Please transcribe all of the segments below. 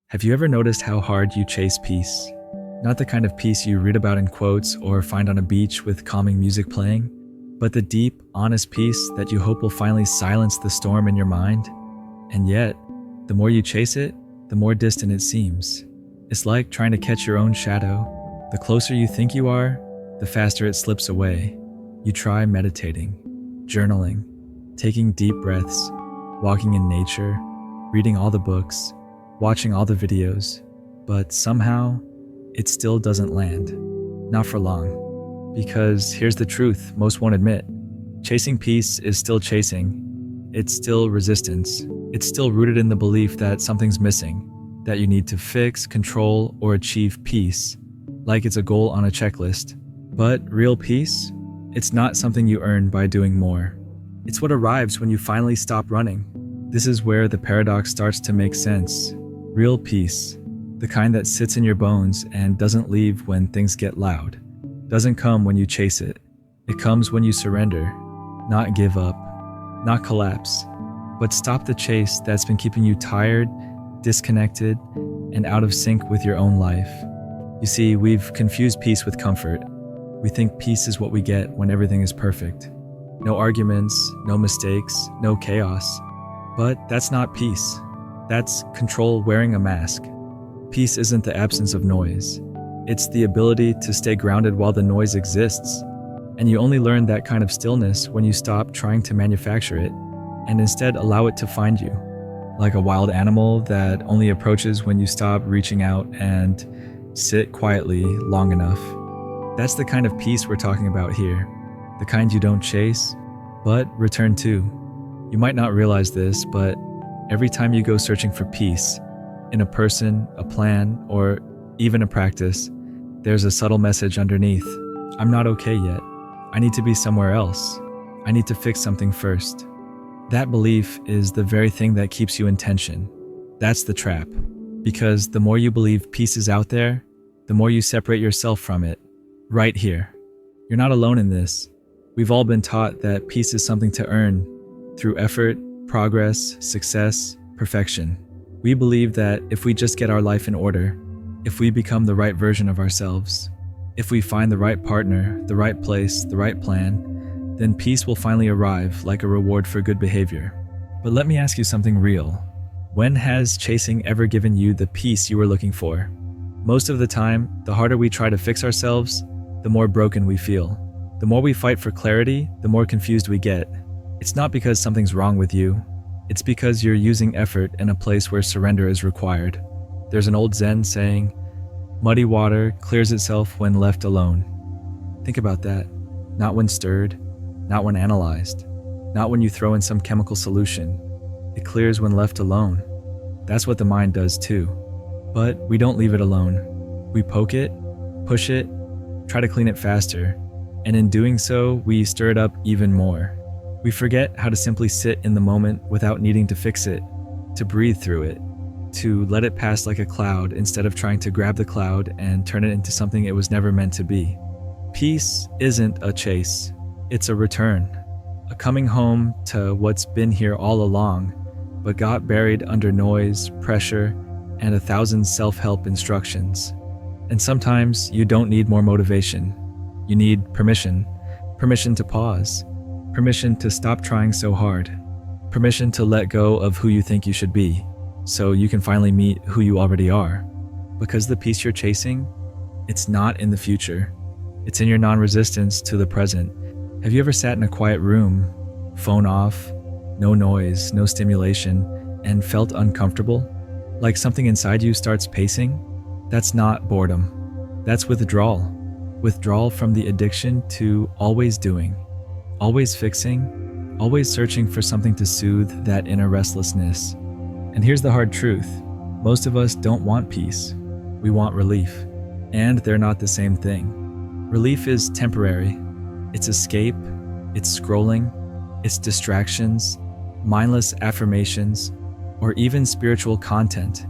Have you ever noticed how hard you chase peace? Not the kind of peace you read about in quotes or find on a beach with calming music playing, but the deep, honest peace that you hope will finally silence the storm in your mind. And yet, the more you chase it, the more distant it seems. It's like trying to catch your own shadow. The closer you think you are, the faster it slips away. You try meditating, journaling, taking deep breaths, walking in nature, reading all the books, watching all the videos, but somehow it still doesn't land. Not for long. Because here's the truth most won't admit. Chasing peace is still chasing. It's still resistance. It's still rooted in the belief that something's missing, that you need to fix, control, or achieve peace, like it's a goal on a checklist. But real peace? It's not something you earn by doing more. It's what arrives when you finally stop running. This is where the paradox starts to make sense. Real peace, the kind that sits in your bones and doesn't leave when things get loud, doesn't come when you chase it. It comes when you surrender, not give up, not collapse, but stop the chase that's been keeping you tired, disconnected, and out of sync with your own life. You see, we've confused peace with comfort. We think peace is what we get when everything is perfect. No arguments, no mistakes, no chaos. But that's not peace. That's control wearing a mask. Peace isn't the absence of noise. It's the ability to stay grounded while the noise exists. And you only learn that kind of stillness when you stop trying to manufacture it and instead allow it to find you. Like a wild animal that only approaches when you stop reaching out and sit quietly long enough. That's the kind of peace we're talking about here. The kind you don't chase, but return to. You might not realize this, but every time you go searching for peace, in a person, a plan, or even a practice, there's a subtle message underneath. I'm not okay yet. I need to be somewhere else. I need to fix something first. That belief is the very thing that keeps you in tension. That's the trap. Because the more you believe peace is out there, the more you separate yourself from it. Right here. You're not alone in this. We've all been taught that peace is something to earn through effort, progress, success, perfection. We believe that if we just get our life in order, if we become the right version of ourselves, if we find the right partner, the right place, the right plan, then peace will finally arrive like a reward for good behavior. But let me ask you something real. When has chasing ever given you the peace you were looking for? Most of the time, the harder we try to fix ourselves, the more broken we feel. The more we fight for clarity, the more confused we get. It's not because something's wrong with you. It's because you're using effort in a place where surrender is required. There's an old Zen saying, muddy water clears itself when left alone. Think about that. Not when stirred, not when analyzed, not when you throw in some chemical solution. It clears when left alone. That's what the mind does too. But we don't leave it alone. We poke it, push it, try to clean it faster, and in doing so, we stir it up even more. We forget how to simply sit in the moment without needing to fix it, to breathe through it, to let it pass like a cloud instead of trying to grab the cloud and turn it into something it was never meant to be. Peace isn't a chase, it's a return, a coming home to what's been here all along, but got buried under noise, pressure, and 1,000 self-help instructions. And sometimes you don't need more motivation. You need permission to pause, permission to stop trying so hard, permission to let go of who you think you should be, so you can finally meet who you already are. Because the peace you're chasing, it's not in the future. It's in your non-resistance to the present. Have you ever sat in a quiet room, phone off, no noise, no stimulation, and felt uncomfortable? Like something inside you starts pacing? That's not boredom. That's withdrawal. Withdrawal from the addiction to always doing, always fixing, always searching for something to soothe that inner restlessness. And here's the hard truth. Most of us don't want peace. We want relief. And they're not the same thing. Relief is temporary. It's escape, it's scrolling, it's distractions, mindless affirmations, or even spiritual content.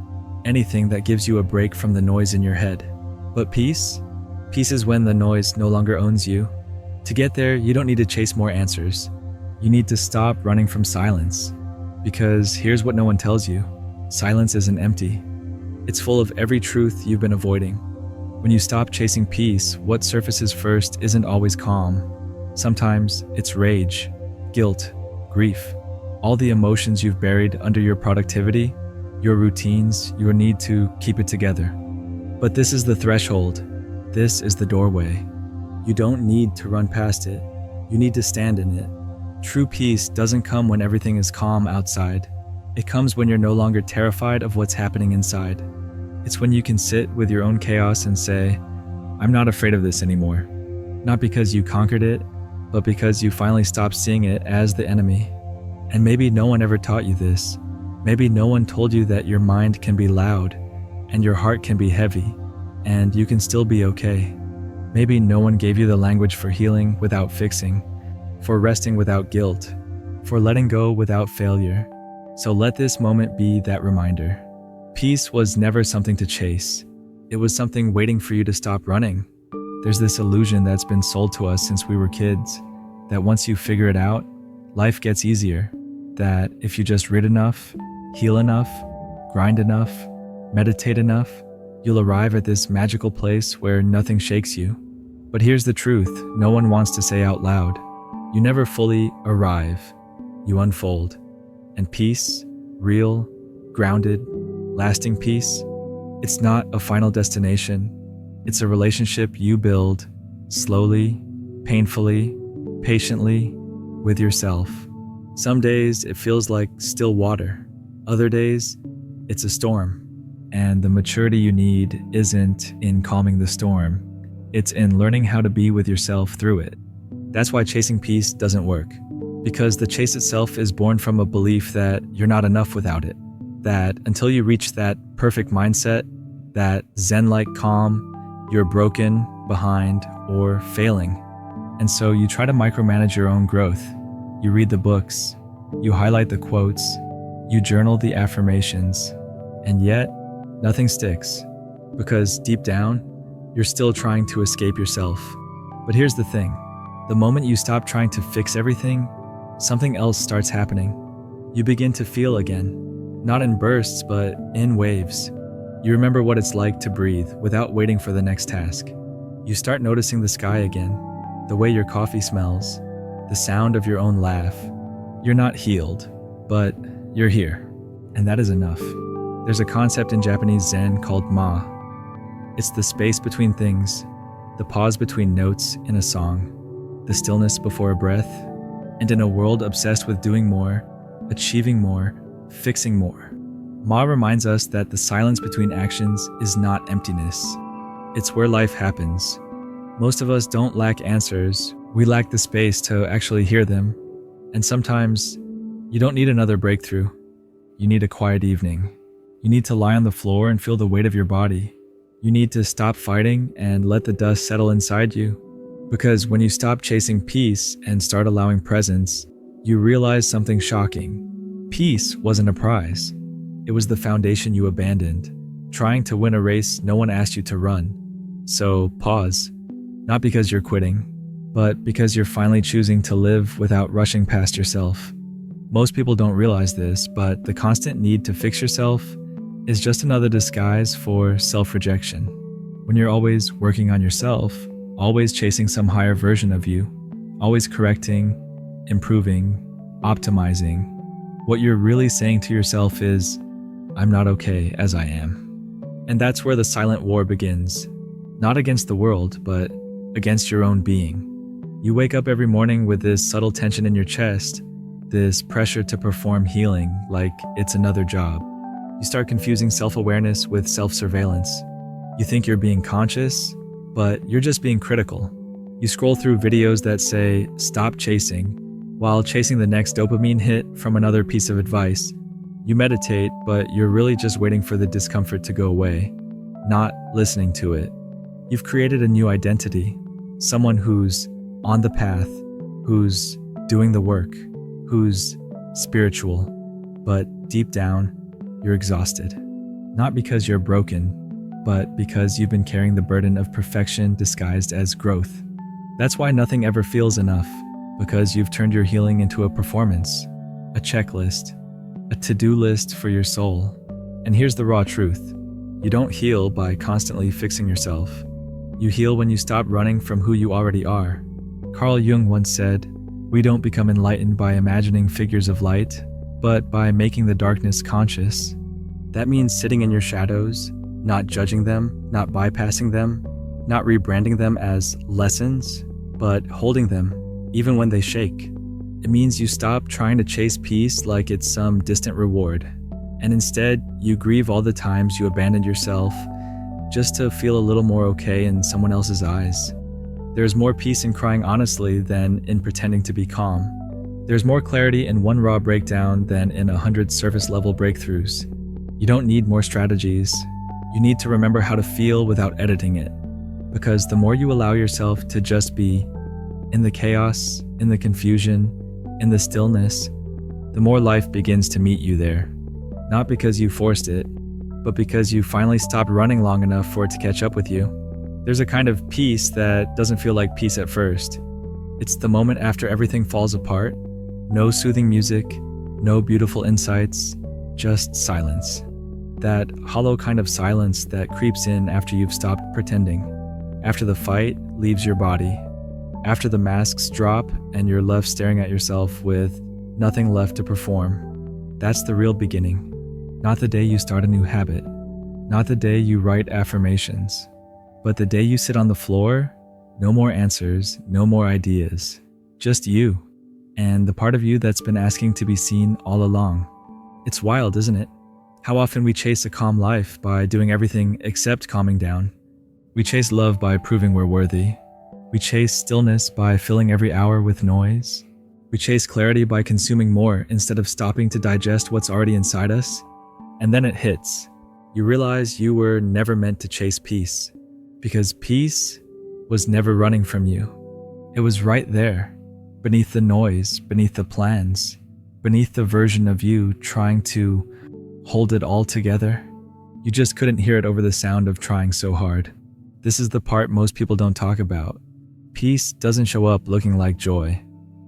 Anything that gives you a break from the noise in your head. But peace? Peace is when the noise no longer owns you. To get there, you don't need to chase more answers. You need to stop running from silence. Because here's what no one tells you. Silence isn't empty. It's full of every truth you've been avoiding. When you stop chasing peace, what surfaces first isn't always calm. Sometimes it's rage, guilt, grief, all the emotions you've buried under your productivity, your routines, your need to keep it together. But this is the threshold. This is the doorway. You don't need to run past it. You need to stand in it. True peace doesn't come when everything is calm outside. It comes when you're no longer terrified of what's happening inside. It's when you can sit with your own chaos and say, I'm not afraid of this anymore. Not because you conquered it, but because you finally stopped seeing it as the enemy. And maybe no one ever taught you this. Maybe no one told you that your mind can be loud, and your heart can be heavy, and you can still be okay. Maybe no one gave you the language for healing without fixing, for resting without guilt, for letting go without failure. So let this moment be that reminder. Peace was never something to chase. It was something waiting for you to stop running. There's this illusion that's been sold to us since we were kids, that once you figure it out, life gets easier. That if you just read enough, heal enough, grind enough, meditate enough, you'll arrive at this magical place where nothing shakes you. But here's the truth no one wants to say out loud. You never fully arrive. You unfold. And peace, real, grounded, lasting peace, it's not a final destination. It's a relationship you build slowly, painfully, patiently, with yourself. Some days it feels like still water. Other days, it's a storm. And the maturity you need isn't in calming the storm. It's in learning how to be with yourself through it. That's why chasing peace doesn't work. Because the chase itself is born from a belief that you're not enough without it. That until you reach that perfect mindset, that Zen-like calm, you're broken, behind, or failing. And so you try to micromanage your own growth. You read the books, you highlight the quotes, you journal the affirmations, and yet nothing sticks. Because deep down, you're still trying to escape yourself. But here's the thing. The moment you stop trying to fix everything, something else starts happening. You begin to feel again. Not in bursts, but in waves. You remember what it's like to breathe without waiting for the next task. You start noticing the sky again, the way your coffee smells, the sound of your own laugh. You're not healed, but you're here. And that is enough. There's a concept in Japanese Zen called Ma. It's the space between things, the pause between notes in a song, the stillness before a breath. And in a world obsessed with doing more, achieving more, fixing more, Ma reminds us that the silence between actions is not emptiness. It's where life happens. Most of us don't lack answers. We lack the space to actually hear them. And sometimes, you don't need another breakthrough. You need a quiet evening. You need to lie on the floor and feel the weight of your body. You need to stop fighting and let the dust settle inside you. Because when you stop chasing peace and start allowing presence, you realize something shocking. Peace wasn't a prize. It was the foundation you abandoned, trying to win a race no one asked you to run. So pause, not because you're quitting, but because you're finally choosing to live without rushing past yourself. Most people don't realize this, but the constant need to fix yourself is just another disguise for self-rejection. When you're always working on yourself, always chasing some higher version of you, always correcting, improving, optimizing, what you're really saying to yourself is, I'm not okay as I am. And that's where the silent war begins. Not against the world, but against your own being. You wake up every morning with this subtle tension in your chest, this pressure to perform healing like it's another job. You start confusing self-awareness with self-surveillance. You think you're being conscious, but you're just being critical. You scroll through videos that say, stop chasing, while chasing the next dopamine hit from another piece of advice. You meditate, but you're really just waiting for the discomfort to go away, not listening to it. You've created a new identity, someone who's on the path, who's doing the work, who's spiritual, but deep down, you're exhausted. Not because you're broken, but because you've been carrying the burden of perfection disguised as growth. That's why nothing ever feels enough, because you've turned your healing into a performance, a checklist, a to-do list for your soul. And here's the raw truth. You don't heal by constantly fixing yourself. You heal when you stop running from who you already are. Carl Jung once said, "We don't become enlightened by imagining figures of light, but by making the darkness conscious." That means sitting in your shadows, not judging them, not bypassing them, not rebranding them as lessons, but holding them, even when they shake. It means you stop trying to chase peace like it's some distant reward, and instead, you grieve all the times you abandoned yourself just to feel a little more okay in someone else's eyes. There's more peace in crying honestly than in pretending to be calm. There's more clarity in one raw breakdown than in 100 surface-level breakthroughs. You don't need more strategies. You need to remember how to feel without editing it. Because the more you allow yourself to just be, in the chaos, in the confusion, in the stillness, the more life begins to meet you there. Not because you forced it, but because you finally stopped running long enough for it to catch up with you. There's a kind of peace that doesn't feel like peace at first. It's the moment after everything falls apart. No soothing music, no beautiful insights, just silence. That hollow kind of silence that creeps in after you've stopped pretending. After the fight leaves your body. After the masks drop and you're left staring at yourself with nothing left to perform. That's the real beginning. Not the day you start a new habit. Not the day you write affirmations. But the day you sit on the floor, no more answers, no more ideas. Just you. And the part of you that's been asking to be seen all along. It's wild, isn't it? How often we chase a calm life by doing everything except calming down. We chase love by proving we're worthy. We chase stillness by filling every hour with noise. We chase clarity by consuming more instead of stopping to digest what's already inside us. And then it hits. You realize you were never meant to chase peace. Because peace was never running from you. It was right there, beneath the noise, beneath the plans, beneath the version of you trying to hold it all together. You just couldn't hear it over the sound of trying so hard. This is the part most people don't talk about. Peace doesn't show up looking like joy.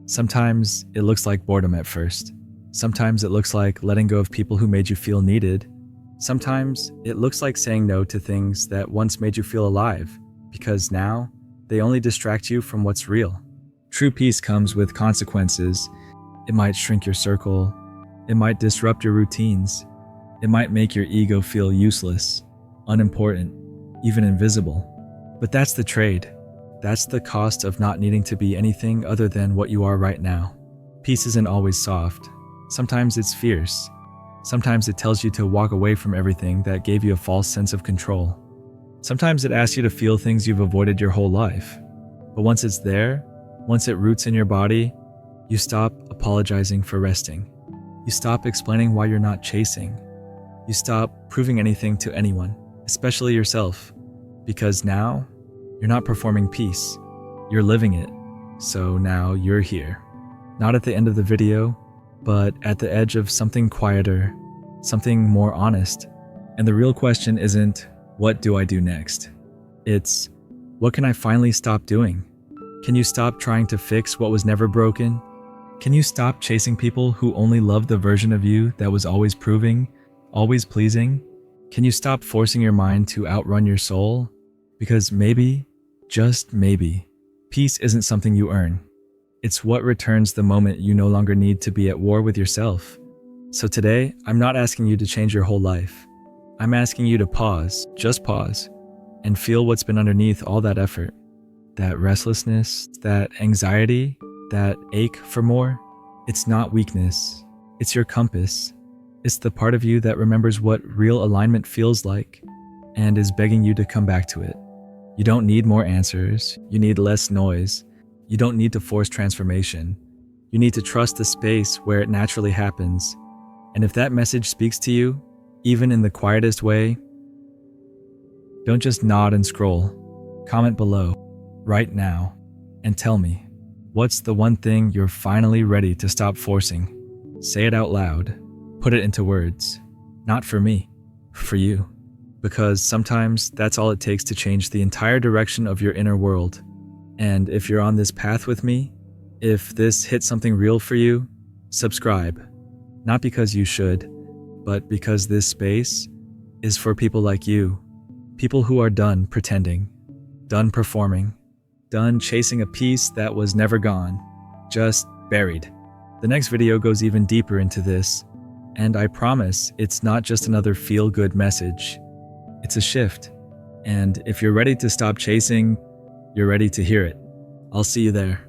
Sometimes it looks like boredom at first. Sometimes it looks like letting go of people who made you feel needed. Sometimes it looks like saying no to things that once made you feel alive, because now they only distract you from what's real. True peace comes with consequences. It might shrink your circle. It might disrupt your routines. It might make your ego feel useless, unimportant, even invisible. But that's the trade. That's the cost of not needing to be anything other than what you are right now. Peace isn't always soft. Sometimes it's fierce. Sometimes it tells you to walk away from everything that gave you a false sense of control. Sometimes it asks you to feel things you've avoided your whole life. But once it's there, once it roots in your body, you stop apologizing for resting. You stop explaining why you're not chasing. You stop proving anything to anyone, especially yourself. Because now, you're not performing peace. You're living it. So now you're here. Not at the end of the video, but at the edge of something quieter, something more honest. And the real question isn't, what do I do next? It's, what can I finally stop doing? Can you stop trying to fix what was never broken? Can you stop chasing people who only love the version of you that was always proving, always pleasing? Can you stop forcing your mind to outrun your soul? Because maybe, just maybe, peace isn't something you earn. It's what returns the moment you no longer need to be at war with yourself. So today, I'm not asking you to change your whole life. I'm asking you to pause, just pause, and feel what's been underneath all that effort. That restlessness, that anxiety, that ache for more. It's not weakness. It's your compass. It's the part of you that remembers what real alignment feels like and is begging you to come back to it. You don't need more answers. You need less noise. You don't need to force transformation. You need to trust the space where it naturally happens. And if that message speaks to you, even in the quietest way, don't just nod and scroll. Comment below, right now, and tell me, what's the one thing you're finally ready to stop forcing? Say it out loud. Put it into words. Not for me, for you. Because sometimes that's all it takes to change the entire direction of your inner world. And if you're on this path with me, if this hit something real for you, subscribe. Not because you should, but because this space, is for people like you. People who are done pretending, done performing, done chasing a peace that was never gone, just buried. The next video goes even deeper into this, and I promise it's not just another feel-good message. It's a shift. And if you're ready to stop chasing, you're ready to hear it. I'll see you there.